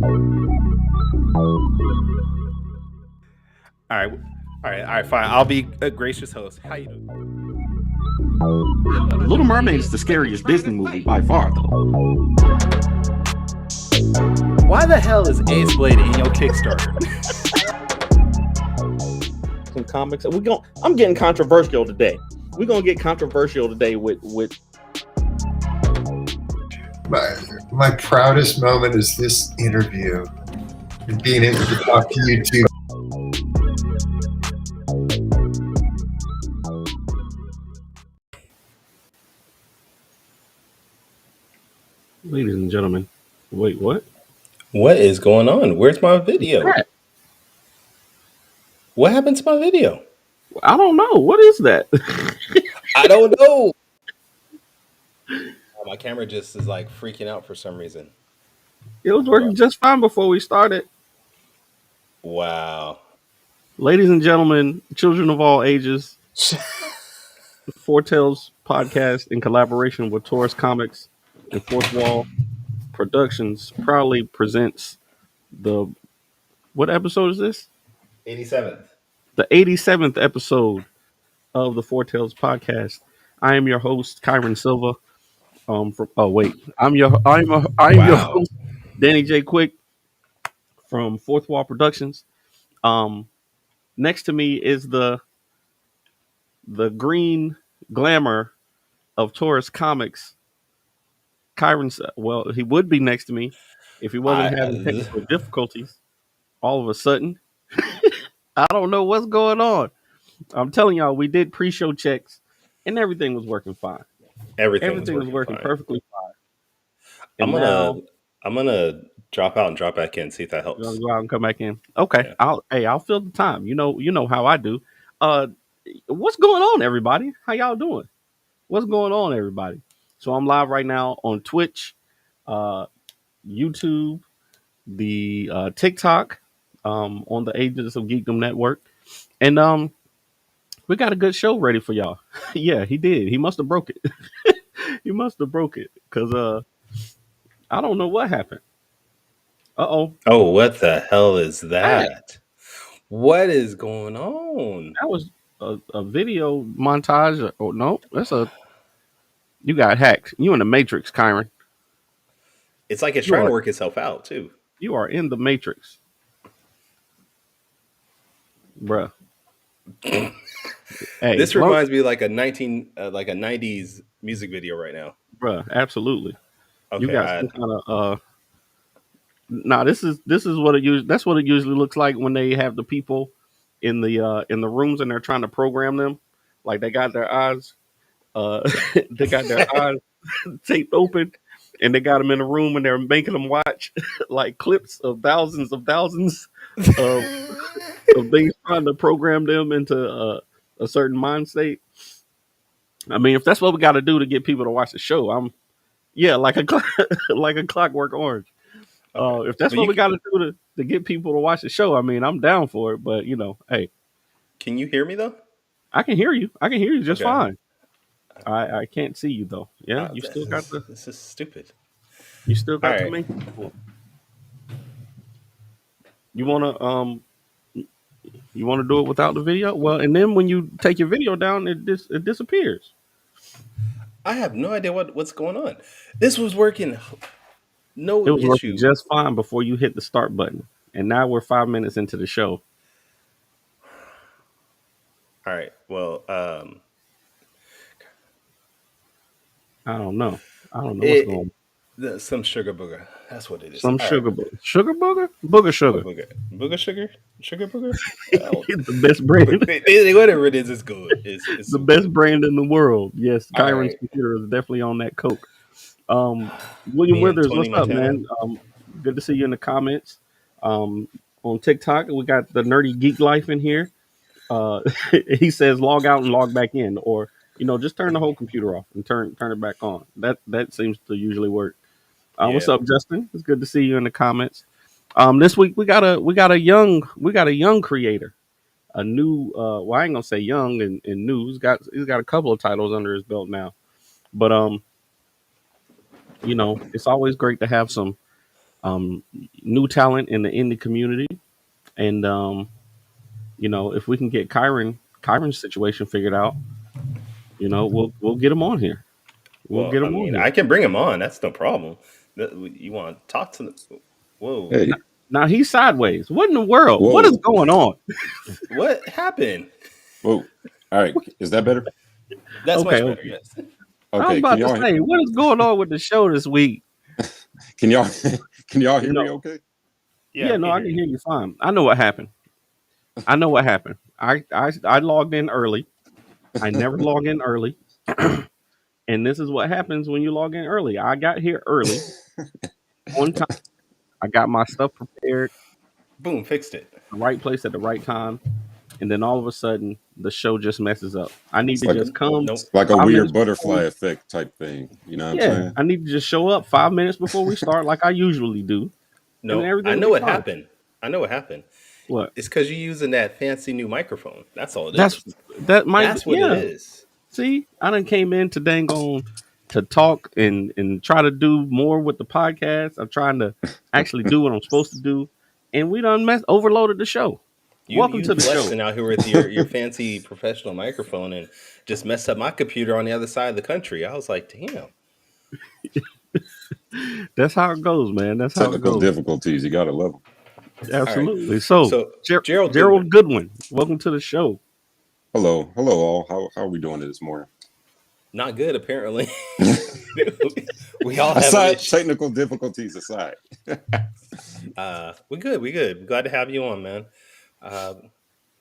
All right, fine. I'll be a gracious host. How you doing? Little Mermaid is the scariest Disney movie by far, though. Why the hell is Ace Blade in your Kickstarter? Some comics. I'm getting controversial today. We're gonna get controversial today with. My proudest moment is this interview and being able to talk to you two. Ladies and gentlemen, wait, what? What is going on? Where's my video? What happened to my video? I don't know. What is that? I don't know. My camera just is like freaking out for some reason. It was working just fine before we started. Wow. Ladies and gentlemen, children of all ages, Foretales podcast in collaboration with Taurus Comics and Fourth Wall Productions proudly presents what episode is this? 87th. The 87th episode of the Foretales podcast. I am your host, Kairu Silva. I'm your host, Danny J. Quick from Fourth Wall Productions. Next to me is the green glamour of Taurus Comics. Kairu, he would be next to me if he wasn't having technical difficulties. All of a sudden, I don't know what's going on. I'm telling y'all, we did pre-show checks and everything was working fine. Everything was working perfectly fine. I'm gonna drop out and drop back in. See if that helps. You want to go out and come back in? Okay. Yeah. I'll fill the time. You know how I do. What's going on, everybody? How y'all doing? What's going on, everybody? So I'm live right now on Twitch, YouTube, the TikTok, on the Agents of Geekdom Network, and we got a good show ready for y'all. Yeah, he did. He must have broke it. He must have broke it because I don't know what happened. Oh, what the hell is that? What is going on? That was a video montage. Oh no, you got hacked. You in the Matrix, Kairu. It's like it's trying to work itself out too. You are in the Matrix, bruh. Hey, this reminds me like a 90s music video right now, bruh. Absolutely. Okay, you got some kind of this is what it usually. That's what it usually looks like when they have the people in the rooms and they're trying to program them. Like they got their eyes, eyes taped open, and they got them in a room and they're making them watch like clips of thousands of things, trying to program them into a certain mind state. I mean, if that's what we got to do to get people to watch the show, like a Clockwork Orange. Okay. If that's what we got to do to get people to watch the show, I mean, I'm down for it. But hey, can you hear me though? I can hear you. I can hear you just fine. I can't see you though. Yeah, you still got the. This is stupid. You still got to make. You wanna do it without the video? Well, and then when you take your video down, it disappears. I have no idea what's going on. This was working. It was working just fine before you hit the start button, and now we're 5 minutes into the show. All right. Well, I don't know. What's going on. Some sugar booger. That's what it is. Some sugar booger. Sugar booger? Booger sugar. Booger sugar? Sugar booger? It's the best brand. Whatever it is, it's good. It's the best brand in the world. Yes, Kairu's computer is definitely on that Coke. William Withers, what's up, man? Good to see you in the comments. On TikTok, we got the Nerdy Geek Life in here. He says log out and log back in, or just turn the whole computer off and turn it back on. That seems to usually work. What's up, Justin? It's good to see you in the comments. This week we got a young creator, a new. Well, I ain't gonna say young and new. He's got a couple of titles under his belt now, but it's always great to have some new talent in the indie community, and if we can get Kyron's situation figured out, we'll get him on here. We'll Well, get I him on mean, here. I can bring him on. That's no problem. You want to talk to them? Whoa. Hey. Now he's sideways. What in the world? Whoa. What is going on? What happened? Whoa. All right. Is that better? That's Okay, much better, yes. I was Okay. about to say, what is going on with the show this week? Can y'all hear me okay? Yeah, no, I can hear you fine. I know what happened. I logged in early. I never log in early. And this is what happens when you log in early. I got here early. On time. I got my stuff prepared. Boom, fixed it. The right place at the right time. And then all of a sudden, the show just messes up. I need to just come. Nope. Like a weird butterfly effect type thing. You know what I'm saying? I need to just show up 5 minutes before we start like I usually do. No, I know what happened. What? It's because you're using that fancy new microphone. That's all it is. That's what it is. See, I done came in to dang on to talk and try to do more with the podcast. I'm trying to actually do what I'm supposed to do. And we done overloaded the show. Welcome to the show. Out here with your fancy professional microphone and just messed up my computer on the other side of the country. I was like, damn. That's how it goes, man. That's how it goes. Technical difficulties. You got to love them. Absolutely. Right. So Gerald Goodwin, welcome to the show. Hello all. How are we doing this morning? Not good, apparently. We all have technical difficulties aside. We good. Glad to have you on, man.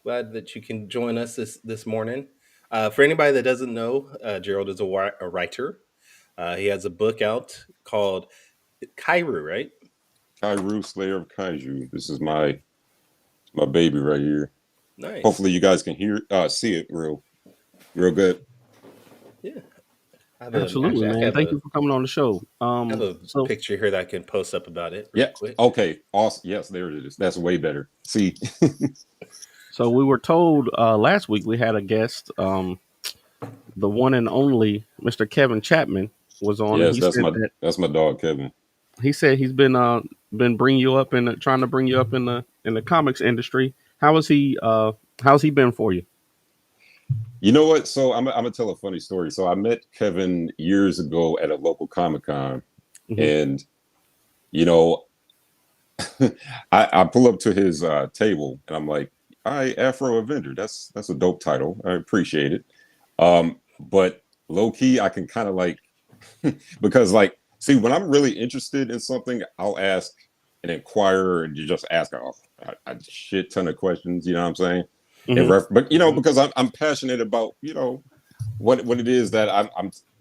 Glad that you can join us this morning. For anybody that doesn't know, Gerald is a writer. He has a book out called Kairu, right? Kairu, Slayer of Kaiju. This is my baby right here. Nice. Hopefully you guys can see it real good. Yeah. Absolutely, man. Thank you for coming on the show. I have a picture here that I can post up about it. Yeah. Quick. Okay. Awesome. Yes, there it is. That's way better. See. So we were told last week we had a guest, the one and only Mr. Kevin Chapman was on. Yes, that's my dog, Kevin. He said he's been bringing you up and trying to bring you up in the comics industry. How's he been for you? You know what? So I'm gonna tell a funny story. So I met Kevin years ago at a local Comic-Con, and I pull up to his table and I'm like, "All right, Afro Avenger. That's a dope title. I appreciate it." But low key, I can kind of like because like, see, when I'm really interested in something, I'll ask an inquirer and you just ask a shit ton of questions. You know what I'm saying? But because I'm passionate about what it is that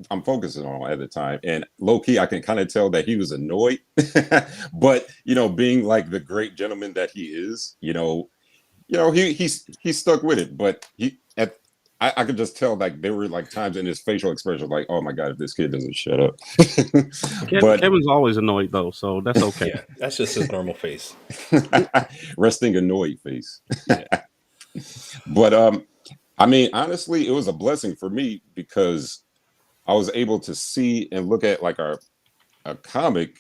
I'm focusing on at the time, and low key I can kind of tell that he was annoyed, but being like the great gentleman that he is, he stuck with it. But I could just tell like there were like times in his facial expression like, oh my god, if this kid doesn't shut up. But Kevin's always annoyed though, so that's okay. Yeah, that's just his normal face. Resting annoyed face. Yeah. But I mean, honestly, it was a blessing for me because I was able to see and look at like a comic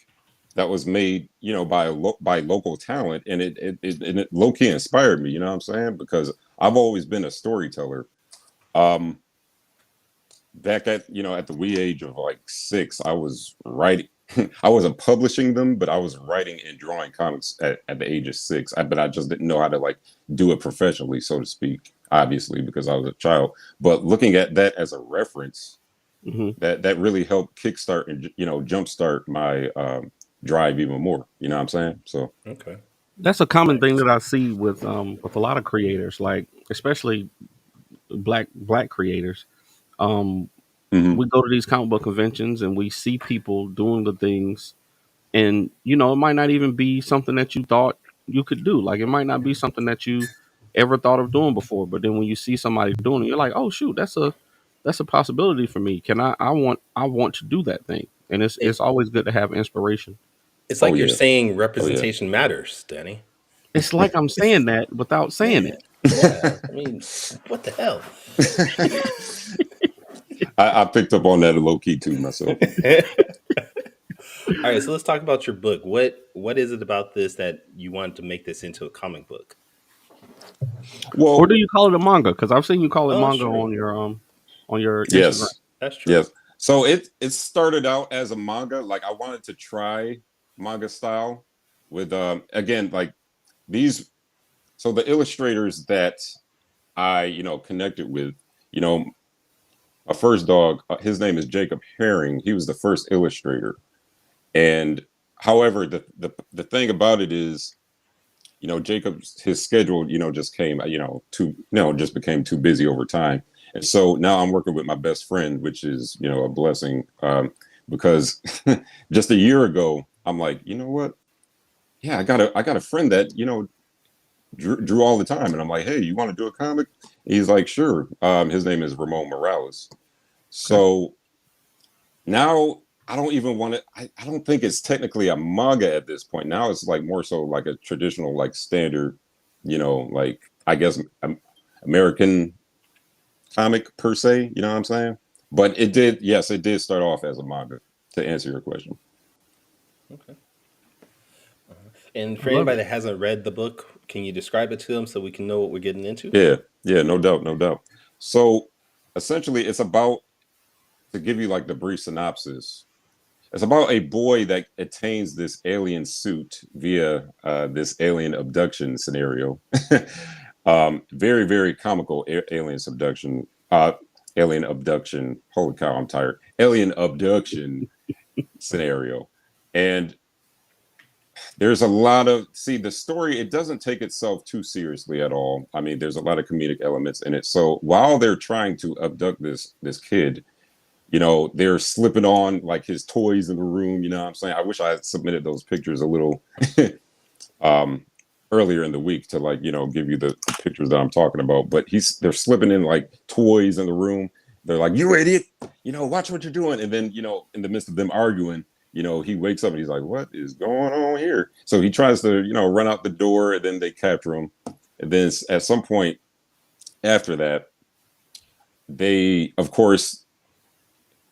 that was made, by local talent, and it low key inspired me. You know what I'm saying? Because I've always been a storyteller. Back at at the wee age of like 6, I was writing. I wasn't publishing them, but I was writing and drawing comics at the age of 6. But I just didn't know how to like do it professionally, so to speak. Obviously, because I was a child. But looking at that as a reference, that really helped kickstart and jumpstart my drive even more. You know what I'm saying? So okay, that's a common thing that I see with a lot of creators, like especially black creators. We go to these comic book conventions and we see people doing the things, and it might not even be something that you thought you could do. Like it might not be something that you ever thought of doing before, but then when you see somebody doing it, you're like, oh shoot, that's a possibility for me. I want to do that thing, and it's always good to have inspiration. It's like you're saying representation matters, Danny. It's like I'm saying that without saying it. Yeah, I mean, what the hell? I picked up on that low key too myself. All right, so let's talk about your book. What is it about this that you want to make this into a comic book? Or Well, do you call it a manga? Because I've seen you call it Oh, manga true. on your Instagram. yes, That's true. yes. So it started out as a manga. Like I wanted to try manga style with again like these. So the illustrators that I connected with, you know, my first dog, his name is Jacob Herring. He was the first illustrator, and however, the thing about it is, Jacob's his schedule, just came, just became too busy over time. And so now I'm working with my best friend, which is, a blessing. Because just a year ago, I'm like, you know what? Yeah, I got a friend that, drew all the time. And I'm like, hey, you want to do a comic? He's like, sure. His name is Ramon Morales. Okay. So now I don't even want to. I don't think it's technically a manga at this point. Now it's like more so like a traditional, like standard, like I guess American comic per se. You know what I'm saying? But it did, yes, it did start off as a manga. To answer your question. Okay. And I for love anybody it. that hasn't read the book, can you describe it to them so we can know what we're getting into? Yeah, yeah, no doubt, no doubt. So essentially, it's about to give you like the brief synopsis. It's about a boy that attains this alien suit via this alien abduction scenario. Very, very comical alien abduction. Alien abduction. Holy cow, I'm tired. Alien abduction scenario. And there's a lot of the story. It doesn't take itself too seriously at all. I mean, there's a lot of comedic elements in it. So while they're trying to abduct this kid, they're slipping on like his toys in the room. You know what I'm saying? I wish I had submitted those pictures a little um, earlier in the week to like, give you the pictures that I'm talking about. But they're slipping in like toys in the room. They're like, you idiot, watch what you're doing. And then, in the midst of them arguing, he wakes up and he's like, what is going on here? So he tries to, run out the door, and then they capture him. And then at some point after that, they, of course,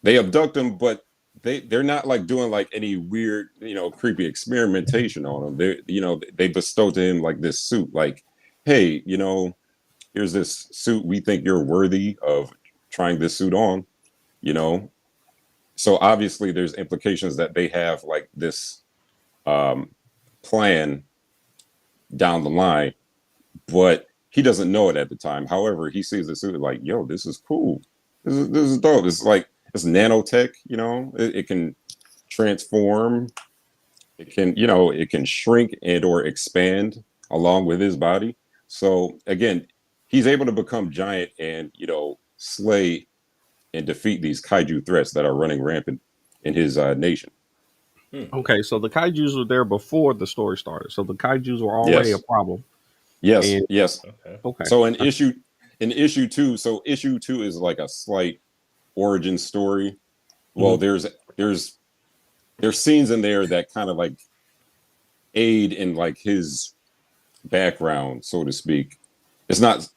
they abduct him, but they're not like doing like any weird, creepy experimentation on him. They bestow to him like this suit, like, hey, here's this suit. We think you're worthy of trying this suit on, you know. So obviously, there's implications that they have like this um, plan down the line, but he doesn't know it at the time. However, he sees the suit like, yo, this is cool. This is dope. It's like it's nanotech, it can transform, it can shrink and or expand along with his body. So again, he's able to become giant and, slay and defeat these kaiju threats that are running rampant in his nation. Okay, so the kaijus were there before the story started. So the kaijus were already a Yes. problem. Yes. And Yes. Okay. okay, So in issue two, so issue two is like a slight origin story. Well, Mhm. there's scenes in there that kind of like aid in like his background, so to speak. It's not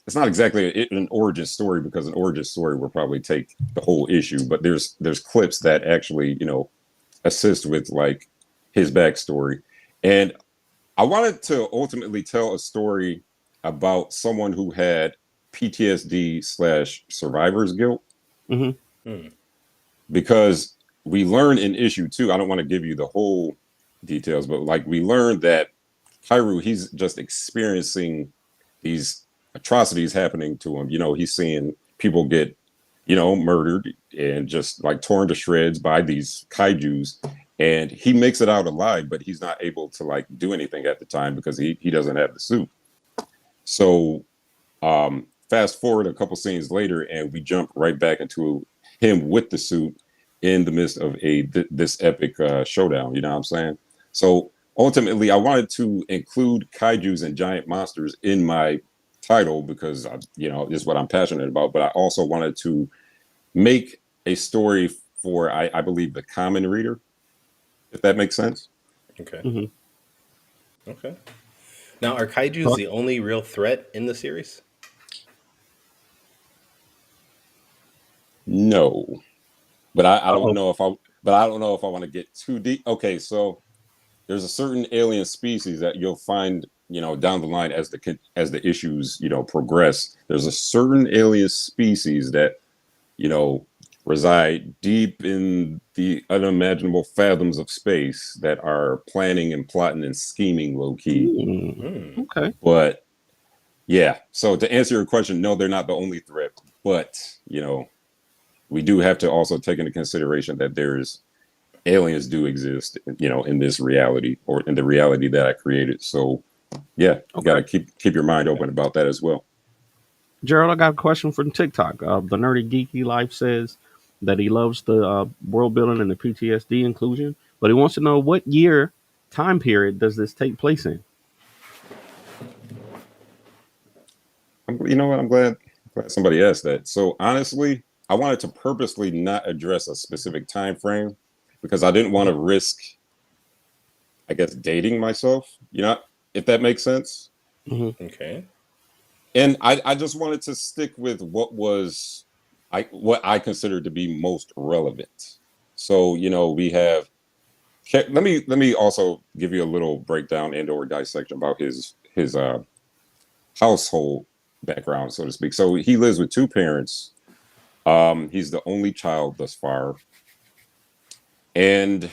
it's not exactly an origin story, because an origin story will probably take the whole issue. But there's clips that actually assist with like his backstory, and I wanted to ultimately tell a story about someone who had PTSD/survivor's guilt, Mhm. Hmm. because we learn in issue two. I don't want to give you the whole details, but like we learned that Kairu, he's just experiencing these atrocities happening to him. He's seeing people get, murdered and just like torn to shreds by these kaijus. And he makes it out alive, but he's not able to like do anything at the time because he doesn't have the suit. So fast forward a couple scenes later, and we jump right back into him with the suit in the midst of this epic showdown. You know what I'm saying? So ultimately, I wanted to include kaiju's and giant monsters in my title because is what I'm passionate about. But I also wanted to make a story for I believe the common reader, if that makes sense. Okay. Mhm. Okay. Now, are kaijus So, the only real threat in the series? No, but I don't uh-oh. know if I but I don't know if I want to get too deep. Okay, so there's a certain alien species that you'll find, down the line as the issues, progress. There's a certain alien species that, you know, reside deep in the unimaginable fathoms of space that are planning and plotting and scheming low key. Okay. But yeah, so to answer your question, no, they're not the only threat, but we do have to also take into consideration that there's aliens do exist, in this reality or in the reality that I created. So yeah, you got to keep your mind open about that as well. Gerald, I got a question from TikTok. The Nerdy Geeky Life says that he loves the world building and the PTSD inclusion, but he wants to know what year time period does this take place in? You know what? I'm glad somebody asked that. So honestly, I wanted to purposely not address a specific time frame because I didn't want to risk, I guess, dating myself. If that makes sense. Mm-hmm. Okay. And I just wanted to stick with what I consider to be most relevant. So we have. Let me also give you a little breakdown and/or dissection about his household background, so to speak. So he lives with two parents. He's the only child thus far, and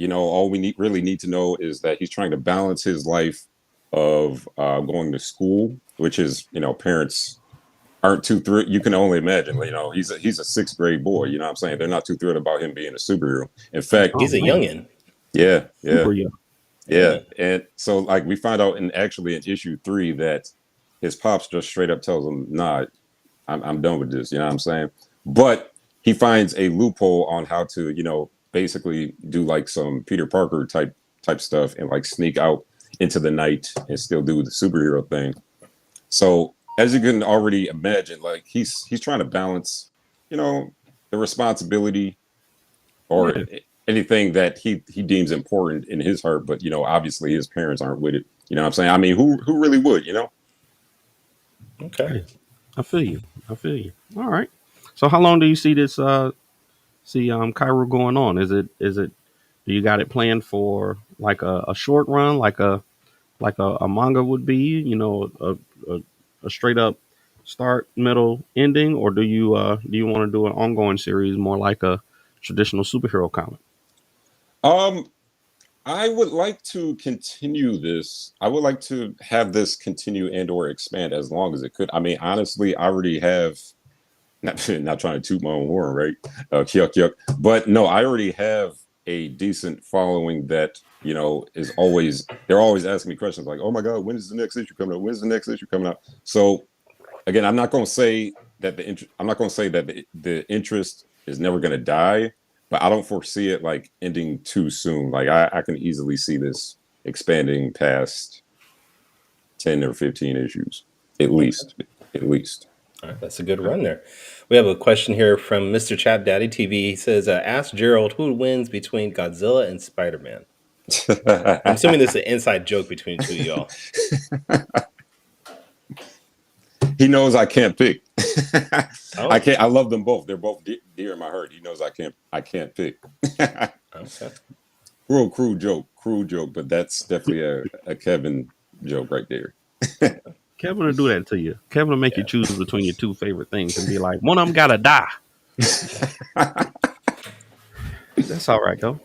all we really need to know is that he's trying to balance his life of going to school, which is parents aren't too thrilled. You can only imagine. He's a sixth grade boy. You know what I'm saying? They're not too thrilled about him being a superhero. In fact, he's a youngin. Yeah. Super young. Yeah. And so like we find out in issue 3 that his pops just straight up tells him, nah, I'm done with this. You know what I'm saying? But he finds a loophole on how to, basically do like some Peter Parker type stuff and like sneak out into the night and still do the superhero thing. So as you can already imagine, like he's trying to balance, the responsibility or anything that he deems important in his heart, but obviously his parents aren't with it. You know what I'm saying? I mean, who really would, Okay. Hey, I feel you. All right. So how long do you see this Kairu going on? Is it do you got it planned for like a short run, like a manga would be, a straight up start, middle, ending, or do you want to do an ongoing series more like a traditional superhero comic? I would like to continue this. I would like to have this continue and/or expand as long as it could. I mean, honestly, I already have not trying to toot my own horn, right? Yuck, yuck. But no, I already have a decent following that is always they're always asking me questions like, "Oh my God, when is the next issue coming out? When's the next issue coming out?" So again, I'm not going to say that the interest is never going to die, but I don't foresee it like ending too soon. Like I can easily see this expanding past 10 or 15 issues at least. All right, that's a good run there. We have a question here from Mr. Chap Daddy TV. He says, "Ask Gerald who wins between Godzilla and Spider-Man." I'm assuming this is an inside joke between the two of y'all. He knows I can't pick. Oh. I love them both. They're both dear in my heart. He knows I can't pick. Okay. Cruel joke, but that's definitely a Kevin joke right there. Kevin will do that to you. Kevin will make you choose between your two favorite things and be like, one of them gotta die. That's all right though.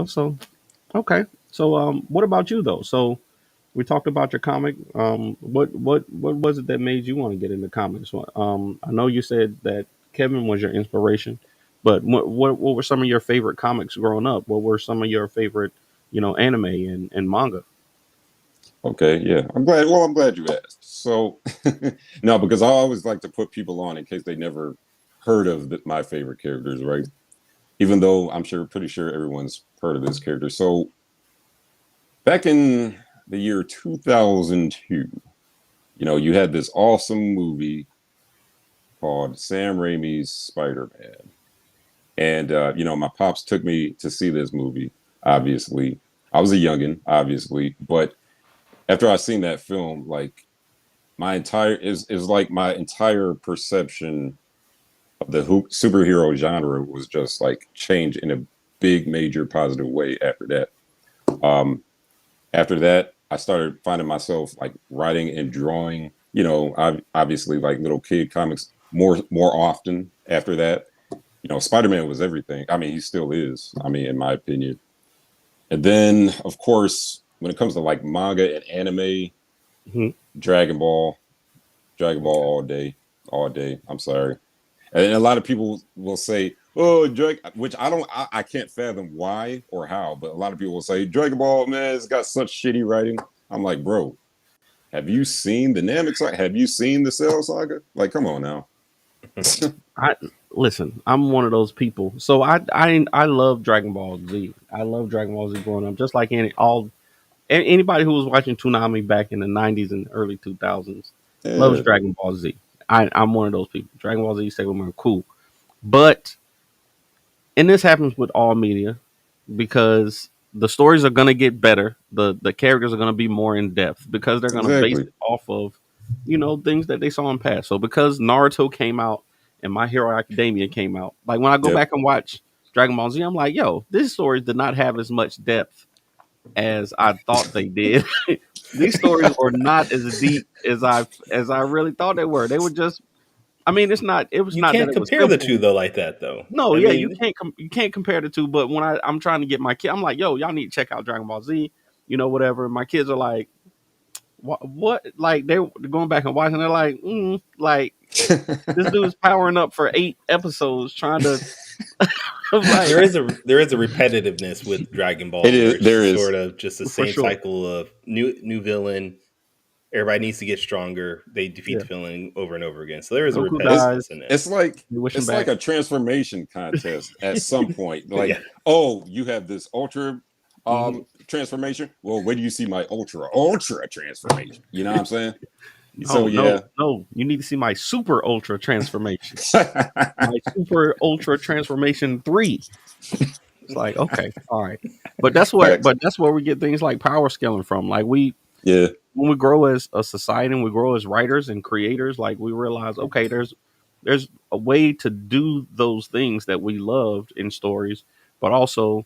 So okay. So what about you though? So we talked about your comic. What was it that made you want to get into comics? I know you said that Kevin was your inspiration, but what were some of your favorite comics growing up? What were some of your favorite, anime and manga? Okay, yeah. I'm glad you asked. So, no, because I always like to put people on in case they never heard of my favorite characters, right? Even though pretty sure everyone's heard of this character. So, back in the year 2002, you had this awesome movie called Sam Raimi's Spider-Man. And, my pops took me to see this movie, obviously. I was a youngin', obviously. But after I seen that film, like, my entire perception of the superhero genre was just like changed in big major positive way after that. After that, I started finding myself like writing and drawing, I obviously like little kid comics more often after that. Spider-Man was everything. I mean, he still is, I mean, in my opinion. And then, of course, when it comes to like manga and anime, Mhm. Dragon Ball, Okay. all day, all day. I'm sorry. And a lot of people will say, "Oh, which I can't fathom why or how, but a lot of people will say, "Dragon Ball, man, it's got such shitty writing." I'm like, bro, have you seen the Namek saga? Have you seen the Cell saga? Like, come on now. I listen. I'm one of those people. So I love Dragon Ball Z. I love Dragon Ball Z growing up, just like anybody who was watching Toonami back in the '90s and early 2000s loves Yeah, Dragon Ball Z. I'm one of those people. Dragon Ball Z, Sailor Moon, cool. But and this happens with all media because the stories are going to get better. The characters are going to be more in depth because they're going to base exactly. it off of things that they saw in past. So because Naruto came out and My Hero Academia came out, like when I go Yep, back and watch Dragon Ball Z, I'm like, yo, these stories did not have as much depth as I thought they did. These stories were not as deep as I really thought they were. They were just, I mean, it was You not that can't it was compare the two simple. though, like that though. No, I yeah, you mean, can't compare the two. But when I'm trying to get my kid, I'm like, yo, y'all need to check out Dragon Ball Z, whatever. My kids are like, what? Like they're going back and watching. They're like, like this dude's powering up for 8 episodes trying to. I'm like, there is a repetitiveness with Dragon it Ball where is. it's There just is. sort of just the for same sure, cycle of new villain. Everybody needs to get stronger. They defeat yeah. the villain over and over again. So there is a Goku It's dies. repetitiveness in it. it's like They wish him it's like back. a transformation contest at some point. Like, Yeah. oh, you have this ultra Hmm. transformation. Well, where do you see my ultra transformation? You know what I'm saying? So No, no, yeah. no. You need to see my super ultra transformation. My super ultra transformation 3. It's like, okay, all right. Facts. But that's where we get things like power scaling from. Like Yeah, when we grow as a society and we grow as writers and creators, like we realize, okay, there's a way to do those things that we loved in stories, but also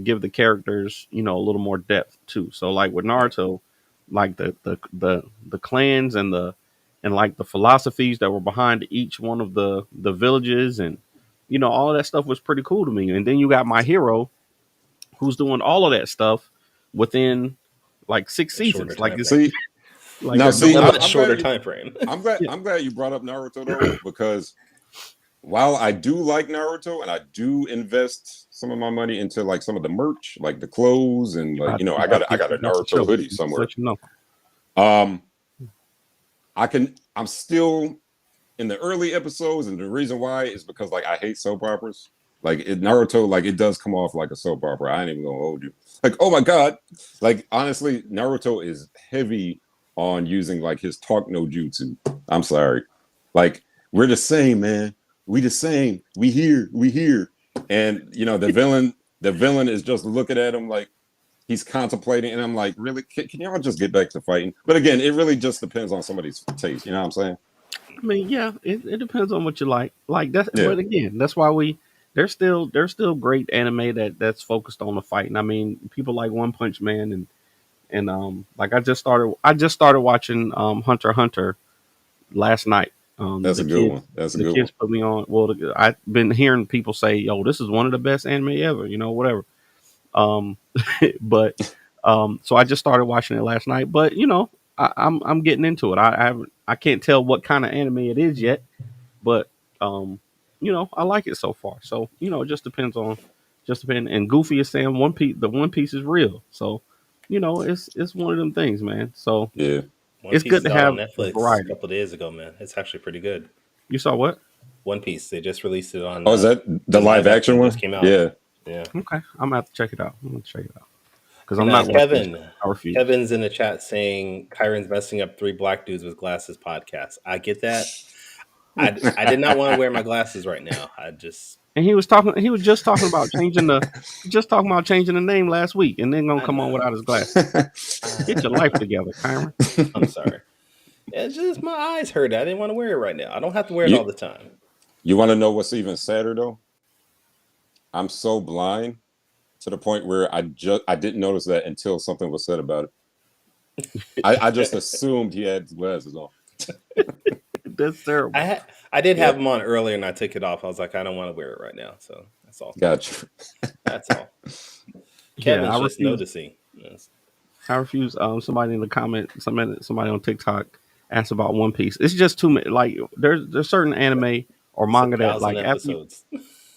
give the characters, a little more depth too. So like with Right. Naruto, like the clans and like the philosophies that were behind each one of the villages and all of that stuff was pretty cool to me. And then you got my hero who's doing all of that stuff within like six A shorter seasons. Like time it's frame. see like now, they're see, doing A it. much shorter time frame. Yeah. I'm glad you brought up Naruto though, because while I do like Naruto and I do invest some of my money into like some of the merch, like the clothes and like I'm about to I get got a you at the Naruto show. hoodie Just to somewhere. let you know. Um, I'm still in the early episodes, and the reason why is because like I hate soap operas. Like Naruto, like it does come off like a soap opera. I ain't even gonna hold you. Like, oh my god, like honestly, Naruto is heavy on using like his talk no jutsu. I'm sorry, like we're the same, man. We the same. We here. And the villain is just looking at him like he's contemplating, and I'm like, really? Can y'all just get back to fighting? But again, it really just depends on somebody's taste. You know what I'm saying? I mean, yeah, it depends on what you like. Like that, Yeah, but again, that's why there's still great anime that's focused on the fighting. I mean, people like One Punch Man and like I just started watching Hunter x Hunter last night. that's The a good kids one. That's a the good one. kids put me on. Well, I've been hearing people say, "Yo, this is one of the best anime ever." Whatever. Um, but so I just started watching it last night. But I'm getting into it. I can't tell what kind of anime it is yet, but I like it so far. So it just depends. And Goofy is saying One Piece is real. So it's one of them things, man. So Yeah. One it's Piece good is to out on have Netflix a variety. couple of days ago, man. It's actually pretty good. You saw what? One Piece. They just released it on Oh, is that the the live live action action just one? came out. Yeah. Yeah. Okay, I'm gonna have to check it out. I'm gonna check it out because And I'm not watching the show. Kevin, I refuse. Kevin's in the chat saying Kyron's messing up three black dudes with glasses podcast. I get that. I did not want to wear my glasses right now. I just And he was talking. He was just talking about changing the name last week, and then gonna I come on know. without his glasses. Get your life together, Kyron. I'm sorry. It's just my eyes hurt. I didn't want to wear it right now. I don't have to wear it you all the time. you want to know what's even sadder though? I'm so blind to the point where I didn't notice that until something was said about it. I just assumed he had glasses on. That's terrible. I did Yeah, have them on earlier, and I took it off. I was like, I don't want to wear it right now, so that's all. gotcha. That's all. Yeah, Kevin's I just refuse. noticing. Yes. I refuse. Somebody in the comment, somebody on TikTok asked about One Piece. It's just too many. Like there's certain anime or It's a manga that thousand like after episodes.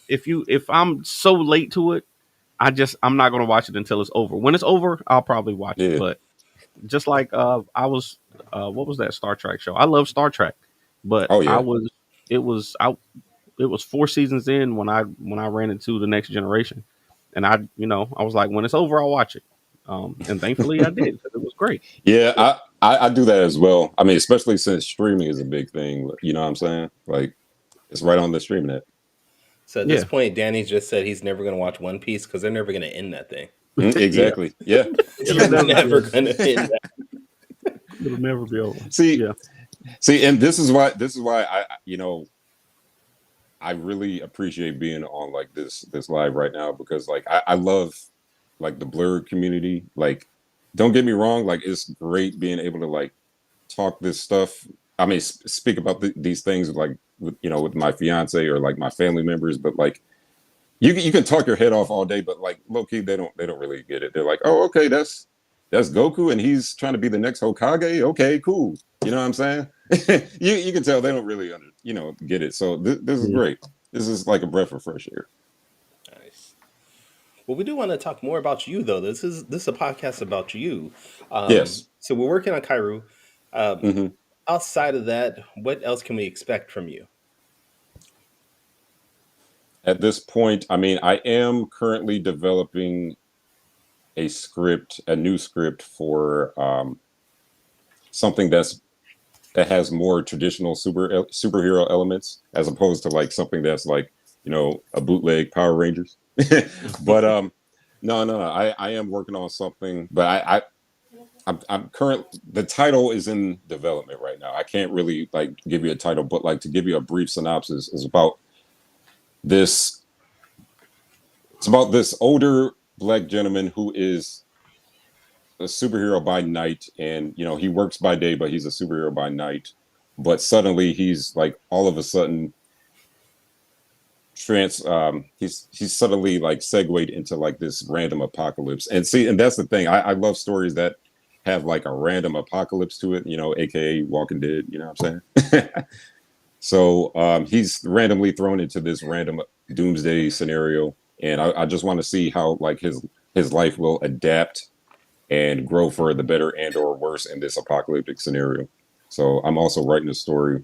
if I'm so late to it, I'm not gonna watch it until it's over. When it's over, I'll probably watch it. Yeah. But just like I was what was that Star Trek show? I love Star Trek, but Oh I yeah. was it was I it was 4 seasons in when I ran into the next generation, and I was like, when it's over, I'll watch it. And thankfully I did because it was great. Yeah, I do that as well. I mean, especially since streaming is a big thing. You know what I'm saying? Like, it's right on the streaming app. So at this Yeah, point, Danny just said he's never going to watch One Piece because they're never going to end that thing. yeah, Exactly. Yeah. it'll You're never be never over. going to end that. It'll never be over. See, Yeah, and this is why I really appreciate being on like this live right now, because like I love like the blurred community. Like, don't get me wrong, like it's great being able to like talk this stuff. I mean, speak about these things like with my fiance or like my family members, but like you can talk your head off all day, but like low key they don't really get it. They're like, oh, okay, that's Goku and he's trying to be the next Hokage. Okay, cool. You know what I'm saying? You can tell they don't really get it. So this is yeah. great. This is like a breath of fresh air. Nice. Well, we do want to talk more about you, though. This is a podcast about you. Yes. So we're working on Kairu. Um, Hmm. Outside of that, what else can we expect from you? At this point, I mean, I am currently developing a new script for something that has more traditional superhero elements as opposed to like something that's like a bootleg Power Rangers. But no. I am working on something, but I'm current. The title is in development right now. I can't really like give you a title, but like to give you a brief synopsis is about this. It's about this older black gentleman who is a superhero by night, and he works by day, but he's a superhero by night. But suddenly he's like all of a sudden he's suddenly like segued into like this random apocalypse. And that's the thing. I love stories that have like a random apocalypse to it, aka Walking Dead, you know what I'm saying? So he's randomly thrown into this random doomsday scenario, and I just want to see how like his life will adapt and grow for the better and or worse in this apocalyptic scenario. So I'm also writing a story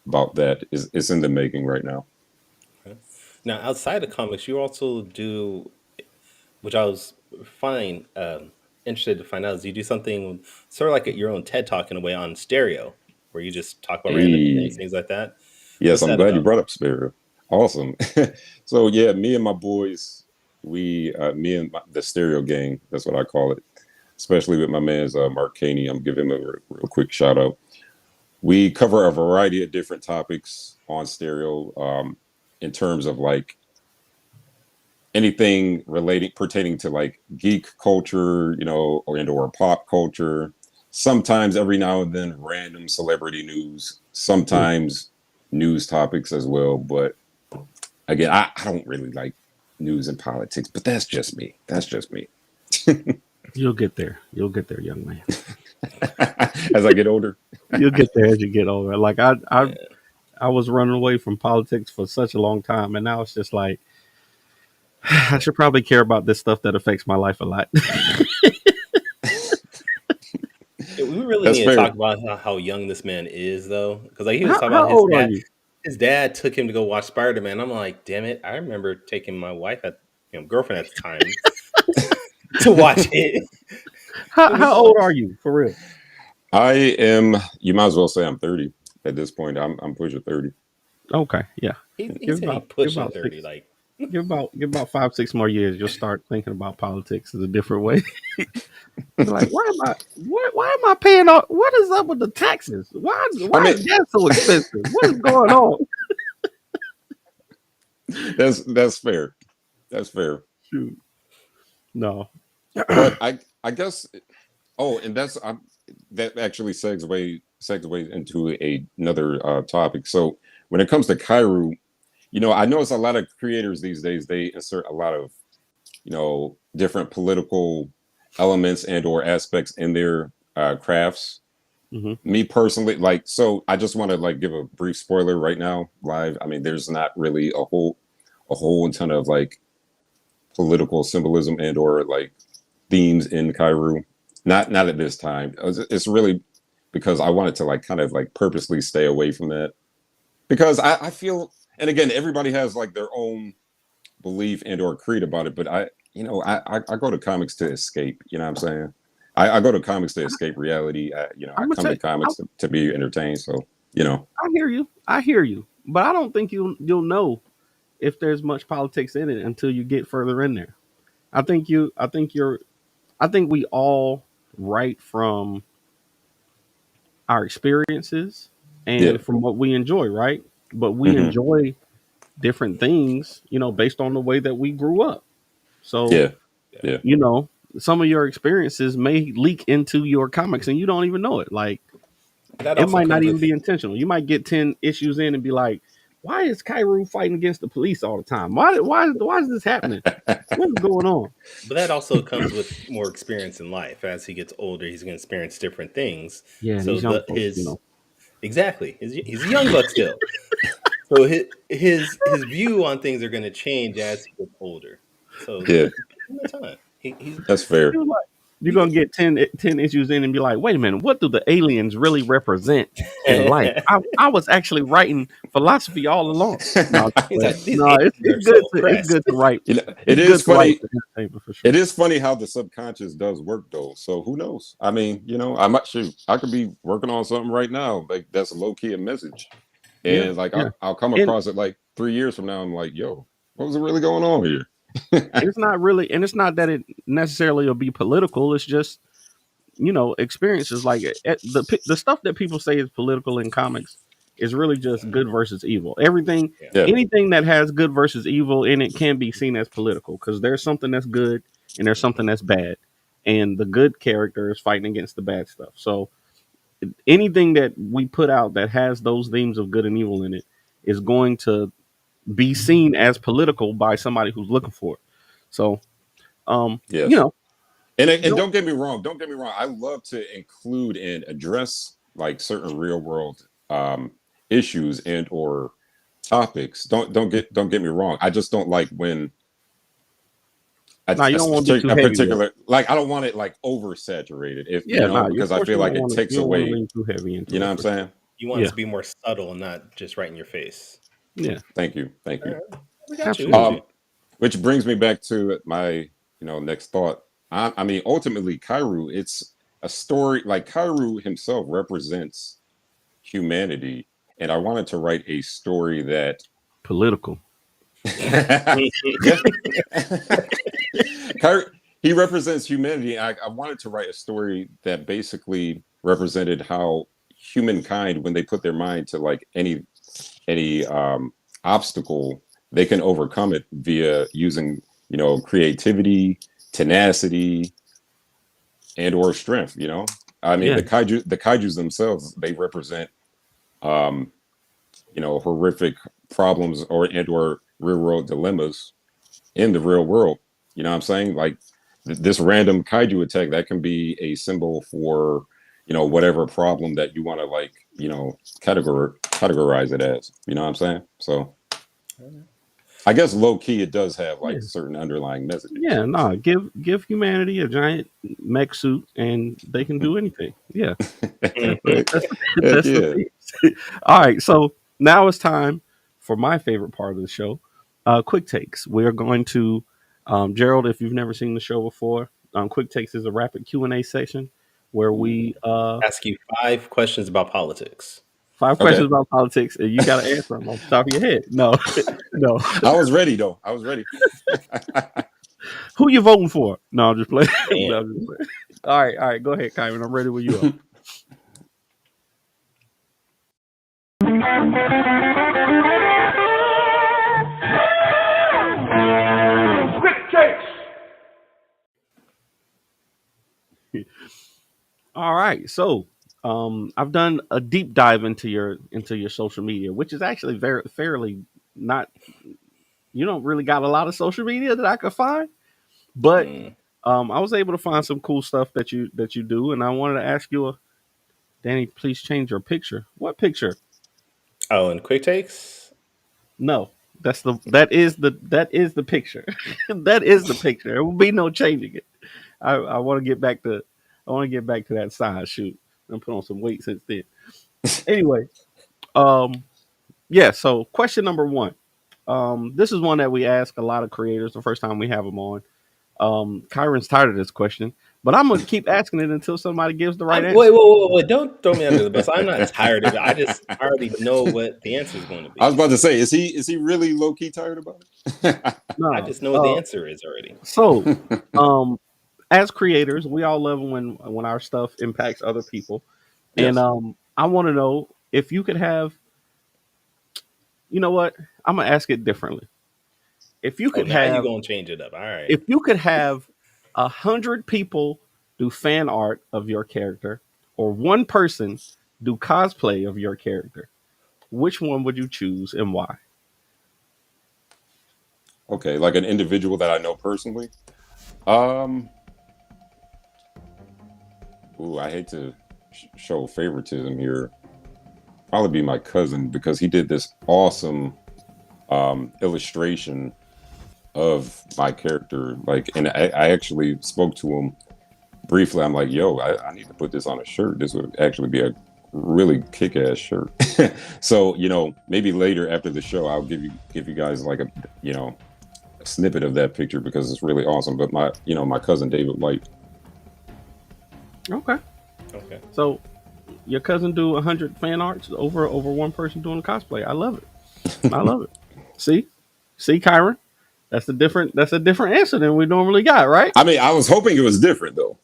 about that. It's in the making right now. Okay. Now, outside of comics, you also do, which I was fine interested to find out, is you do something sort of like your own TED Talk in a way on stereo, where you just talk about random things, Hey, things like that. yes, What's I'm that glad you about? brought up Sparrow. Awesome. So yeah, me and my boys, me and the Stereo Gang, that's what I call it. Especially with my man's Mark Caney, I'm giving him a real quick shout out. We cover a variety of different topics on Stereo, in terms of like anything relating pertaining to like geek culture, or pop culture. Sometimes every now and then random celebrity news, Hmm. sometimes news topics as well. But again, I don't really like news and politics, but that's just me. That's just me. You'll get there. You'll get there, young man. As I get older. You'll get there as you get older. Like I Yeah. I was running away from politics for such a long time, and now it's just like I should probably care about this stuff that affects my life a lot. Yeah, we really That's need to talk fair. about how young this man is, though, because like he was how talking how about his old are dad. you? His dad took him to go watch Spider Man. I'm like, damn it! I remember taking my wife girlfriend at the time to watch it. How It was how so old are you for real? I am. You might as well say I'm 30 at this point. I'm pushing 30. Okay, yeah. he Give said he about give pushing about 30. six. Like, Give about 5 6 more years. You'll start thinking about politics in a different way. You're like, why am I paying all? What is up with the taxes? I Why mean, is gas so expensive? What is going on? that's fair. That's fair. Shoot. No. But I guess. Oh, and that actually segues into another topic. So when it comes to Kairu, I notice a lot of creators these days, they insert a lot of different political elements and or aspects in their crafts. Mm-hmm. Me personally, so I just want to give a brief spoiler right now live. I mean, there's not really a whole ton of political symbolism and or themes in Kairu. Not at this time. It's really because I wanted to kind of purposely stay away from that, because I feel, and again, everybody has their own belief and or creed about it, but I go to comics to escape. You know what I'm saying? I go to comics to escape reality. I I'm gonna come tell to you, comics to be entertained. So I hear you. I hear you. But I don't think you'll know if there's much politics in it until you get further in there. I think you. I think we all write from our experiences yeah, and from what we enjoy, right? But we hmm, enjoy different things, based on the way that we grew up. So, yeah, yeah, you know, some of your experiences may leak into your comics and you don't even know it. Like, That it also might not comes even with be intentional. You might get 10 issues in and be like, why is Kairu fighting against the police all the time? Why is this happening? What's going on? but that also comes with more experience in life. As he gets older, he's going to experience different things. Yeah, and So these young the folks, his exactly, he's a young buck still. So his view on things are going to change as he gets older. So yeah. give him the time. He's That's fair. you're like, you're he, gonna get 10 issues in and be like, wait a minute, what do the aliens really represent in life? I was actually writing philosophy all along. No, he's like, these no, aliens are so it's oppressed. good to write. It It's is good to write funny. for entertainment for It sure. is funny how the subconscious does work, though. So who knows? I mean, I might shoot. I could be working on something right now, that's low key a message, Yeah, and yeah. I'll come And across it 3 years from now. I'm like, yo, what was really going on here? it's not really, and it's not that it necessarily will be political. It's just experiences like the stuff that people say is political in comics is really just good versus evil. Everything, Yeah. Yeah, anything that has good versus evil in it can be seen as political because there's something that's good and there's something that's bad, and the good character is fighting against the bad stuff. So anything that we put out that has those themes of good and evil in it is going to be seen as political by somebody who's looking for it. So, you yes. know, And don't, don't get me wrong. Don't get me wrong. I love to include and address certain real world issues and or topics. Don't get me wrong. I just don't like when nah, you don't want to be too a heavy with it. particular, I don't want it oversaturated, if Yeah, nah, you because I of course feel you like don't it want to takes you don't want to away. lean too heavy You into know it what I'm for sure. saying? You want it Yeah, to be more subtle and not just right in your face. yeah, Thank you, thank All you. right, we got you. We got absolutely. you. Which brings me back to my next thought. I mean, ultimately, Kairu. It's a story. Kairu himself represents humanity, and I wanted to write a story that. Political. Yeah. Kairu, he represents humanity. I wanted to write a story that basically represented how humankind, when they put their mind to any obstacle, they can overcome it via using creativity, tenacity, and or strength. I mean, Yeah, the kaijus themselves, they represent um horrific problems or real world dilemmas in the real world. You know what I'm saying? This random kaiju attack, that can be a symbol for whatever problem that you want to categorize it as. You know what I'm saying? So I guess low key it does have yeah, certain underlying messages. yeah. Nah, give humanity a giant mech suit and they can do anything. Yeah, Heck, that's heck that's the yeah. thing. All right, so now it's time for my favorite part of the show, quick takes. We are going to Gerald. If you've never seen the show before, quick takes is a rapid Q&A section where we Ask you 5 questions about politics. 5 questions Okay. about politics, and you got to answer them off the top of your head. No, no. I was ready though. I was ready. Who you voting for? No, I'm just playing. Man, No, I'm just playing. All right. Go ahead, Kyron. I'm ready when you are. All right. So I've done a deep dive into your social media, which is actually very fairly not. You don't really got a lot of social media that I could find, but Mm. I was able to find some cool stuff that you do, and I wanted to ask you, Danny, please change your picture. What picture? Oh, and quick takes. No, that is the picture. That is the picture. There will be no changing it. I want to get back to that side shoot and put on some weight since then. Anyway, um, yeah. So question number one. This is one that we ask a lot of creators the first time we have them on. Kyron's tired of this question, but I'm gonna keep asking it until somebody gives the right Wait, answer. whoa, wait! Don't throw me under the bus. I'm not tired of it. I already know what the answer is going to I was be. about to say, is he really low key tired about it? I No. just know what the answer is already. So, um, as creators, we all love when our stuff impacts other people, and Yes. I want to know if you could have. You know what? I'm gonna ask it differently. If you Oh, could now you have, gonna change it up. All right. if you could have 100 people do fan art of your character, or one person do cosplay of your character, which one would you choose and why? Okay, like an individual that I know personally. Um, I hate to show favoritism here. Probably be my cousin because he did this awesome illustration of my character. Like, and I actually spoke to him briefly. I'm like, yo, I need to put this on a shirt. This would actually be a really kick-ass shirt. So, maybe later after the show, I'll give you guys like a snippet of that picture because it's really awesome. But my cousin David White. Okay. Okay. So your cousin do 100 fan arts over one person doing a cosplay. I love it. I love it. See, Kyron, that's a different answer than we normally got, right? I mean, I was hoping it was different though.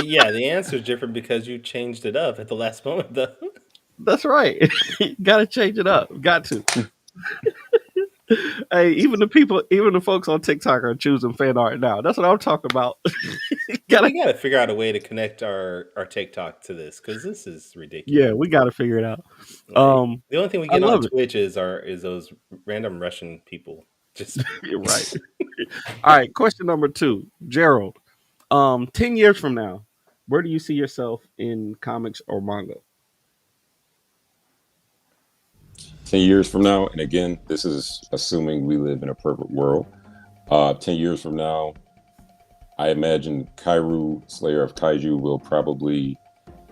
Yeah, the answer is different because you changed it up at the last moment, though. That's right. Got to change it up. Got to. Hey, even the folks on TikTok are choosing fan art now. That's what I'm talking about. We Gotta, got to figure out a way to connect our TikTok to this because this is ridiculous. yeah, we got to figure it out. Like the only thing we I get on love it. Twitch is those random Russian people. Just You're right. All right, question number two, Gerald. 10 years from now, where do you see yourself in comics or manga? 10 years from now, and again, this is assuming we live in a perfect world. 10 years from now, I imagine Kairu, Slayer of Kaiju, will probably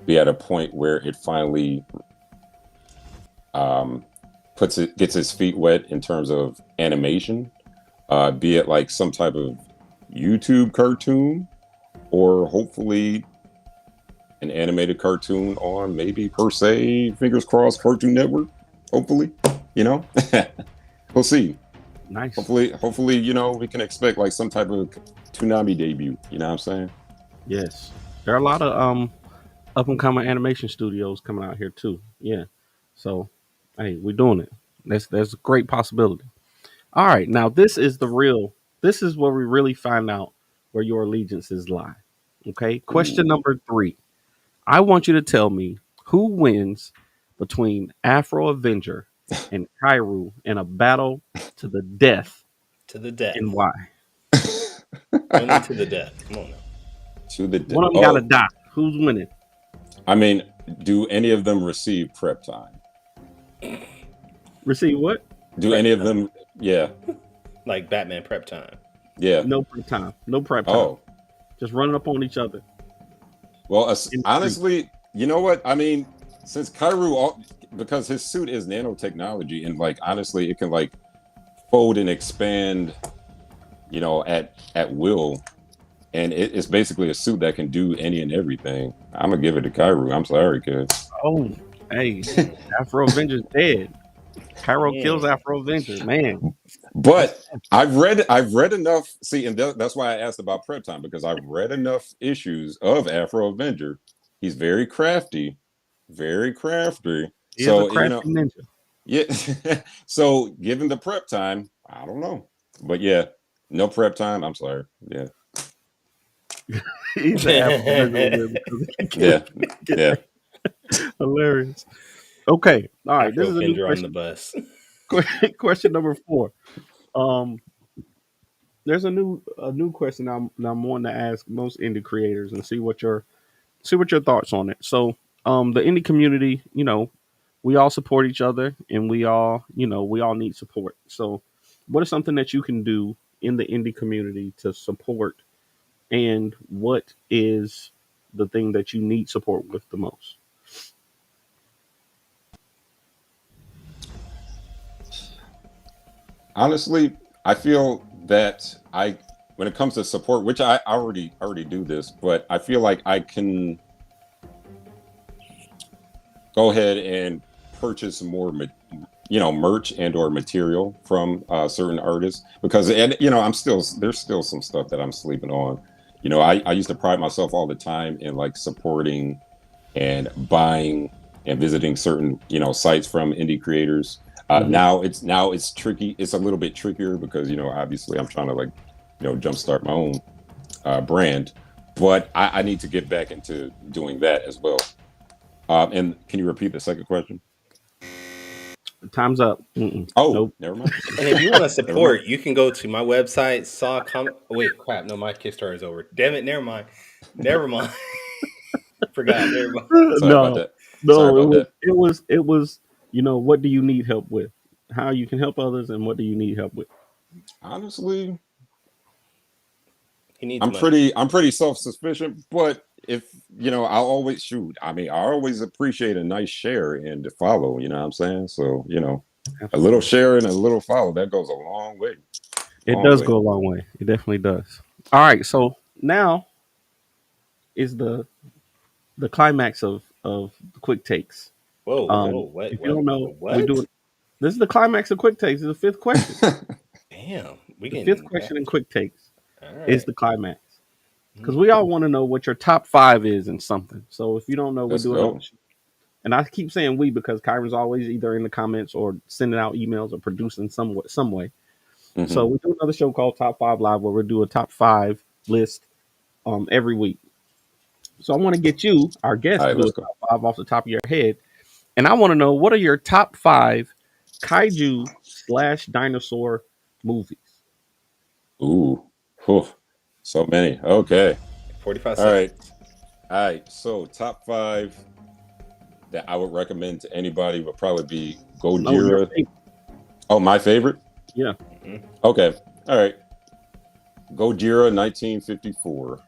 be at a point where it finally um, gets its feet wet in terms of animation, be it like some type of YouTube cartoon, or hopefully an animated cartoon on maybe per se, fingers crossed, Cartoon Network. Hopefully, you know, we'll see. Nice. Hopefully, we can expect like some type of Toonami debut. You know what I'm saying? Yes, there are a lot of up and coming animation studios coming out here too. Yeah, so hey, we're doing it. That's a great possibility. All right, now this is the real. This is where we really find out where your allegiances lie. Okay, question Ooh. number three. I want you to tell me who wins between Afro Avenger and Kairu in a battle to the death, to the death, and why. only to the death. Come on now. One of them got to Oh, die. Who's winning? I mean, do any of them receive prep time? Receive what? Do Prep any of time, them? Yeah, like Batman prep time. yeah. No prep time. No prep time. Oh, Just running up on each other well, in the street. honestly, you know what? I mean, since Kairu, because his suit is nanotechnology, and like honestly, it can like fold and expand, at will, and it's basically a suit that can do any and everything. I'm gonna give it to Kairu. I'm sorry, kid. Oh, hey, Afro Avenger's dead. Cairo kills Mm. Afro Avenger. Man, that's But I've read enough. See, and that's why I asked about prep time because I've read enough issues of Afro Avenger. He's very crafty, very crafty. he is a So crafty ninja. yeah. So given the prep time, I don't know, but yeah, no prep time. I'm sorry. Yeah. He's an African American because he Yeah, can't get yeah. hilarious. Okay, all right. This Afro is a new offender on the question. bus. Question number 4. Um, there's a new question I'm wanting to ask most indie creators and see what your thoughts on it. So, the indie community, we all support each other, and we all need support. So, what is something that you can do in the indie community to support, and what is the thing that you need support with the most? Honestly, I feel that when it comes to support, which I already do this, but I feel like I can go ahead and purchase more, merch and or material from certain artists because, and there's still some stuff that I'm sleeping on. I used to pride myself all the time in like supporting and buying and visiting certain sites from indie creators. Hmm. Now it's tricky. It's a little bit trickier because obviously I'm trying to like jumpstart my own brand, but I need to get back into doing that as well. And can you repeat the second question? Time's up. Mm-mm. Oh, Nope. never mind. And if you want to Never mind. support, you can go to my website. Wait, crap! No, my Kickstarter is over. Damn it! Never mind. Never mind. Forgot. Never mind. Sorry about No, that. Sorry no. It about was. that. It was. It was. What do you need help with? How you can help others, and what do you need help with? Honestly, He needs I'm money. pretty self-sufficient, but if I'll always shoot. I mean, I always appreciate a nice share and to follow, you know what I'm saying? So, a little Absolutely. share and a little follow, that goes a long way. It Long does way. go a long way. It definitely does. All right. So now is the climax of the quick takes. Whoa, Okay. whoa, what, If you don't know, we do what? it. This is the climax of quick takes. It's the fifth question. Damn, we The fifth getting question in quick takes all is right. the climax because Mhm. we all want to know what your top 5 is in something. So if you don't know, we Let's do another go. show. And I keep saying we because Kyron's always either in the comments or sending out emails or producing some way. So Hmm. we do another show called Top 5 Live where we do a top 5 list every week. So I want to get you, our All guest, to right, do let's a go. top 5 off the top of your head. And I want to know, what are your top 5 kaiju slash dinosaur movies? Ooh. Whew. So many. Okay. 45 All right. seconds. All right. So top five that I would recommend to anybody would probably be No, your Gojira. favorite. Oh, my favorite? Yeah. Mhm. Okay. All right. Gojira 1954.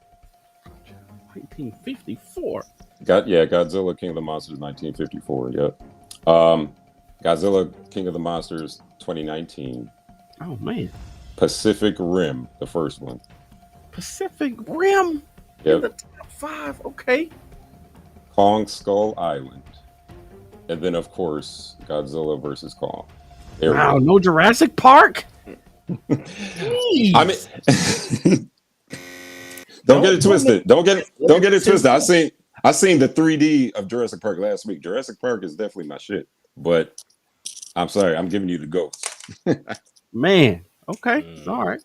1954. Godzilla King of the Monsters 1954. Yep. Um, Godzilla King of the Monsters 2019. Oh, man. Pacific Rim, the first one. Pacific Rim in the Yep. top 5. Okay. Kong Skull Island. And then, of course, Godzilla versus Kong. There we Wow. go. No Jurassic Park? I mean, Jeez. don't get it Don't make twisted. Don't get it since twisted. I seen the 3D of Jurassic Park last week. Jurassic Park is definitely my shit. But I'm sorry, I'm giving you the ghost. Man. Okay. All mm, right.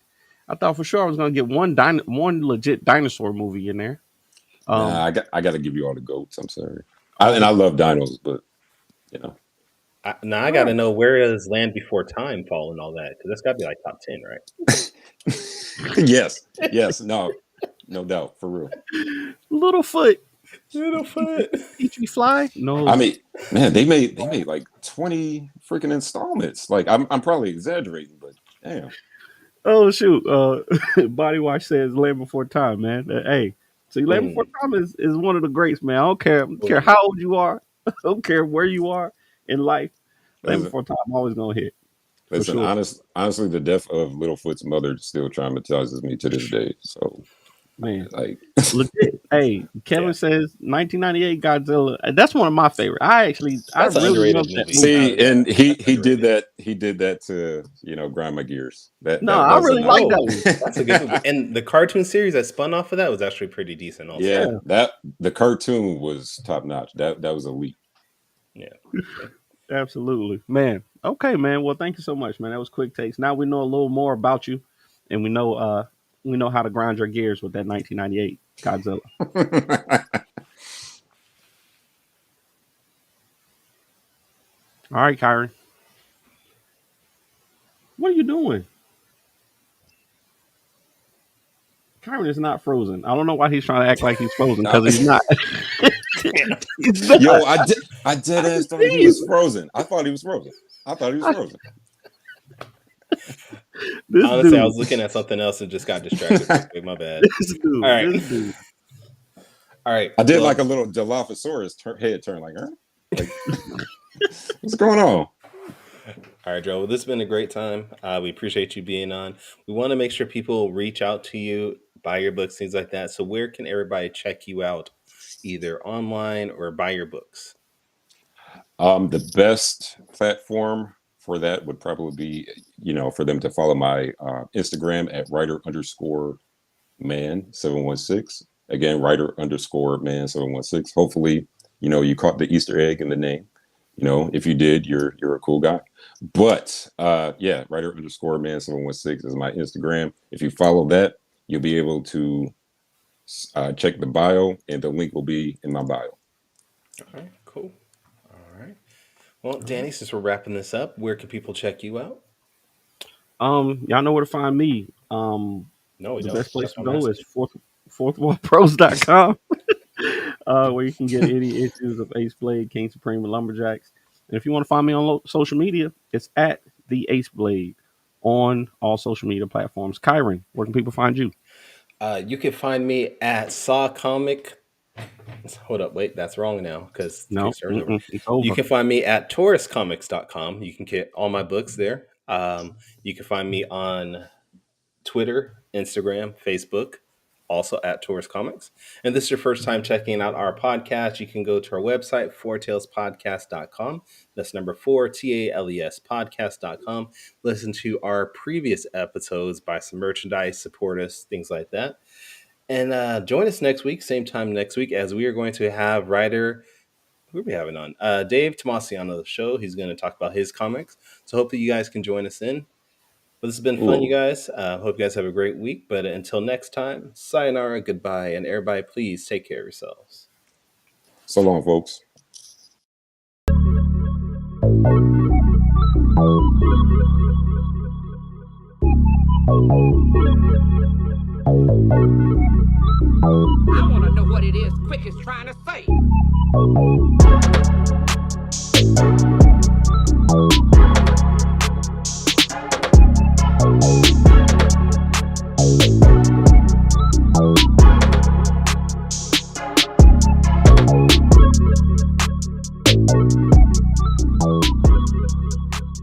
I thought for sure I was going to get one legit dinosaur movie in there. Nah, Um, I got to give you all the goats. I'm sorry. all And the I love dinos, but you know, now I all got to right. know, where does Land Before Time fall and all that, because that's got to be like top 10, right? yes, yes, no doubt, for real. Littlefoot. Littlefoot. Teach me fly? I No. mean, man, they made like 20 freaking installments. Like I'm probably exaggerating, but damn. Oh shoot. Body Wash says Land Before Time, man. Hey. See, Land Before Mm, Time is one of the greats, man. I don't care mm. how old you are. I don't care where you are in life. Land Listen, Before Time always gonna hit for listen, sure. honestly, the death of Littlefoot's mother still traumatizes me to this day. So Man. like Legit. Hey, Yeah, Kevin says 1998 Godzilla. That's one of my favorite. I that's an really underrated love that movie. movie. see, and he That's he did underrated. that. He did that to grind my gears. That No, that I that's a really like knock. that No, one. that's a good movie. And the cartoon series that spun off of that was actually pretty decent, also. Yeah, Yeah, that the cartoon was top notch. That was elite. Yeah. absolutely. Man. Okay, man. Well, thank you so much, man. That was quick takes. Now we know a little more about you and we know how to grind your gears with that 1998. Godzilla. All right, Kyron. What are you doing? Kyron is not frozen. I don't know why he's trying to act like he's frozen because he's not. He's not. Yo, I dead ass thought he was frozen. I thought he was frozen. Honestly, dude. I was looking at something else and just got distracted. My bad. All right. All right. I did like a little Dilophosaurus head turn, like, huh? Like, what's going on? All right, Joe. Well, this has been a great time. We appreciate you being on. We want to make sure people reach out to you, buy your books, things like that. So where can everybody check you out, either online or buy your books? The best platform for that would probably be, for them to follow my Instagram at writer_man716. Again, writer_man716. Hopefully, you caught the Easter egg in the name. If you did, you're a cool guy. But yeah, writer_man716 is my Instagram. If you follow that, you'll be able to check the bio, and the link will be in my bio. All right, cool. All right. Well, Danny, since we're wrapping this up, where can people check you out? Y'all know where to find me. No, we the don't. best place to go is fourthwallpros.com, where you can get any issues of Ace Blade, King Supreme, and Lumberjacks. And if you want to find me on social media, it's at the Ace Blade on all social media platforms. Kyron, where can people find you? You can find me at Saw Comic. Hold up, wait, that's wrong now because it's over. You can find me at tauruscomics.com. You can get all my books there. You can find me on Twitter, Instagram, Facebook, also at Taurus Comics. And this is your first time checking out our podcast, you can go to our website, fourtalespodcast.com. That's number 4, TALES podcast.com. Listen to our previous episodes, buy some merchandise, support us, things like that. And join us next week, same time next week, as we are going to have writer, who are we having on? Dave Tomasi on the show. He's going to talk about his comics. So hopefully you guys can join us in. But this has been fun, you guys. Hope you guys have a great week. But until next time, sayonara, goodbye. And everybody, please take care of yourselves. So long, folks. I want to know what it is Quick is trying to say.